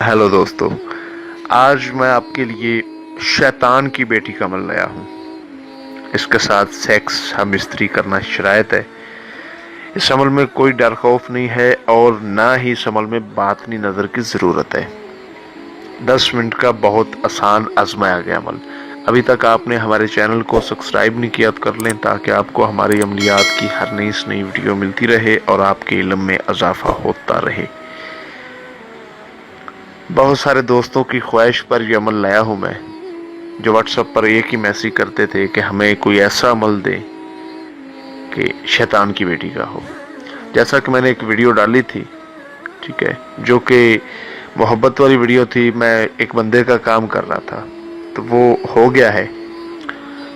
Hello दोस्तों, आज मैं आपके लिए शैतान की बेटी का अमल लाया हूँ। इसके साथ सेक्स हम स्त्री करना शरायत है। इस अमल में कोई डर खौफ नहीं है और ना ही इस अमल में बातनी नज़र की ज़रूरत है। 10 मिनट का बहुत आसान आजमाया गया अमल। अभी तक आपने हमारे चैनल को सब्सक्राइब नहीं किया तो कर लें, ताकि आपको हमारी अमलियात की हर नई से नई वीडियो मिलती रहे और आपके इल्म में इजाफा होता रहे। बहुत सारे दोस्तों की ख्वाहिश पर यह अमल लाया हूँ मैं, जो व्हाट्सएप पर एक ही मैसेज करते थे कि हमें कोई ऐसा अमल दे कि शैतान की बेटी का हो। जैसा कि मैंने एक वीडियो डाली थी, ठीक है, जो कि मोहब्बत वाली वीडियो थी। मैं एक बंदे का काम कर रहा था, तो वो हो गया है।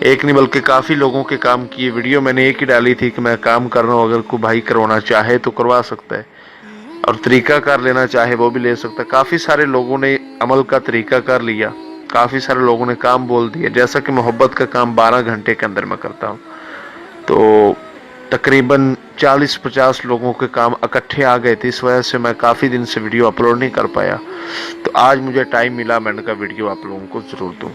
एक नहीं बल्कि काफ़ी लोगों के काम की ये वीडियो मैंने एक ही डाली थी कि मैं काम कर रहा हूँ, अगर कोई भाई करवाना चाहे तो करवा सकता है, और तरीका कर लेना चाहे वो भी ले सकता है। काफ़ी सारे लोगों ने अमल का तरीका कर लिया, काफ़ी सारे लोगों ने काम बोल दिया। जैसा कि मोहब्बत का काम 12 घंटे के अंदर मैं करता हूँ, तो तकरीबन 40-50 लोगों के काम इकट्ठे आ गए थे। इस वजह से मैं काफ़ी दिन से वीडियो अपलोड नहीं कर पाया, तो आज मुझे टाइम मिला, मैंने कहा वीडियो आप लोगों को ज़रूर दूँ।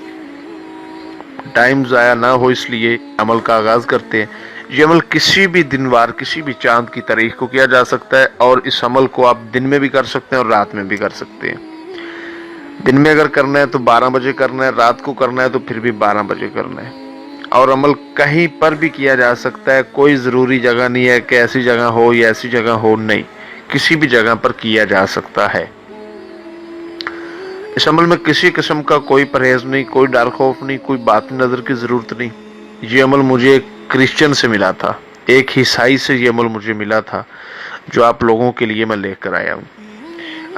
टाइम ज़ाया ना हो इसलिए अमल का आगाज़ करते हैं। ये अमल किसी भी दिन वार, किसी भी चांद की तारीख को किया जा सकता है, और इस अमल को आप दिन में भी कर सकते हैं और रात में भी कर सकते हैं। दिन में अगर करना है तो 12 बजे करना है, रात को करना है तो फिर भी 12 बजे करना है। और अमल कहीं पर भी किया जा सकता है, कोई ज़रूरी जगह नहीं है कि ऐसी जगह हो या ऐसी जगह हो, नहीं, किसी भी जगह पर किया जा सकता है। इस अमल में किसी किस्म का कोई परहेज नहीं, कोई डर खौफ नहीं, कोई बात नज़र की ज़रूरत नहीं। ये अमल मुझे एक क्रिश्चियन से मिला था, एक ईसाई से ये अमल मुझे मिला था, जो आप लोगों के लिए मैं लेकर आया हूँ।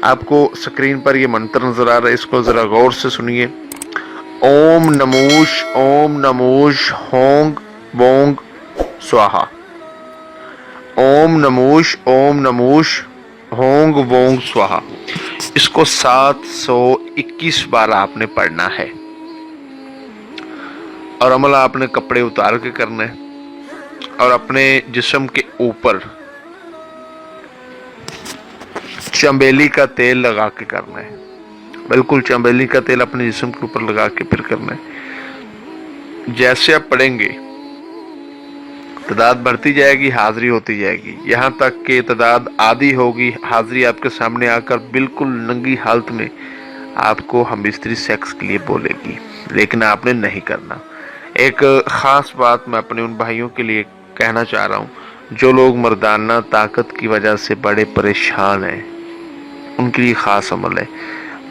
आपको स्क्रीन पर ये मंत्र नजर आ रहा है, इसको ज़रा गौर से सुनिए। ओम नमूश होंग बोंग स्वाहा। ओम नमूश होंग बोंग स्वाहा। इसको 721 बार आपने पढ़ना है, और अमल आपने कपड़े उतार के करना है, और अपने जिस्म के ऊपर चंबेली का तेल लगा के करना है। बिल्कुल चंबेली का तेल अपने जिस्म के ऊपर लगा के फिर करना है। जैसे आप पढ़ेंगे तादाद बढ़ती जाएगी, हाजिरी होती जाएगी, यहाँ तक कि तादाद आधी होगी, हाजिरी आपके सामने आकर बिल्कुल नंगी हालत में आपको हमबिस्तरी सेक्स के लिए बोलेगी, लेकिन आपने नहीं करना। एक ख़ास बात मैं अपने उन भाइयों के लिए कहना चाह रहा हूँ जो लोग मर्दाना ताकत की वजह से बड़े परेशान हैं, उनके लिए ख़ास अमल है।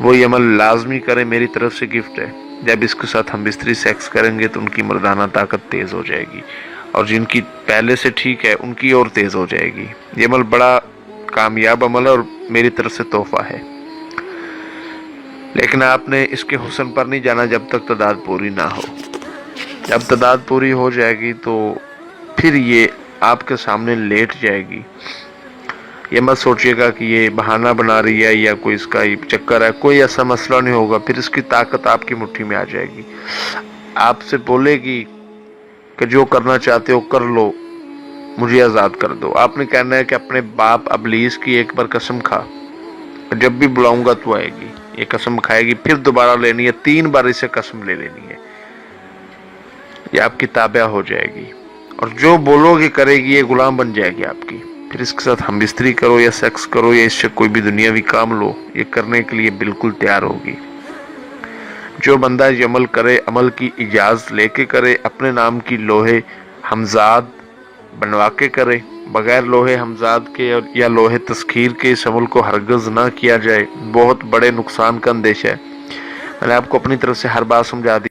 वो ये अमल लाजमी करें, मेरी तरफ से गिफ्ट है। जब इसके साथ हम बिस्तरी सेक्स करेंगे तो उनकी मर्दाना ताकत तेज़ हो जाएगी, और जिनकी पहले से ठीक है उनकी और तेज़ हो जाएगी। ये अमल बड़ा कामयाब अमल है और मेरी तरफ से तोहफा है। लेकिन आपने इसके हुस्न पर नहीं जाना जब तक तादाद पूरी ना हो। जब तादाद पूरी हो जाएगी तो फिर ये आपके सामने लेट जाएगी। ये मत सोचिएगा कि ये बहाना बना रही है या कोई इसका चक्कर है, कोई ऐसा मसला नहीं होगा। फिर इसकी ताकत आपकी मुट्ठी में आ जाएगी, आपसे बोलेगी कि जो करना चाहते हो कर लो, मुझे आज़ाद कर दो। आपने कहना है कि अपने बाप अबलीस की एक बार कसम खा, जब भी बुलाऊंगा तो आएगी। ये कसम खाएगी, फिर दोबारा लेनी है, 3 बार इसे कसम ले लेनी है। ये आपकी ताबा हो जाएगी, और जो बोलोगे करेगी, ये गुलाम बन जाएगी आपकी। फिर इसके साथ हम बिस्तरी करो या सेक्स करो या इससे कोई भी दुनियावी काम लो, ये करने के लिए बिल्कुल तैयार होगी। जो बंदा ये अमल करे, अमल की इजाज़त लेके करे, अपने नाम की लोहे हमजाद बनवा के करे। बगैर लोहे हमजाद के या लोहे तस्खीर के इस अमल को हरगज़ ना किया जाए, बहुत बड़े नुकसान का अंदेशा है। मैंने आपको अपनी तरफ से हर बात समझा दी।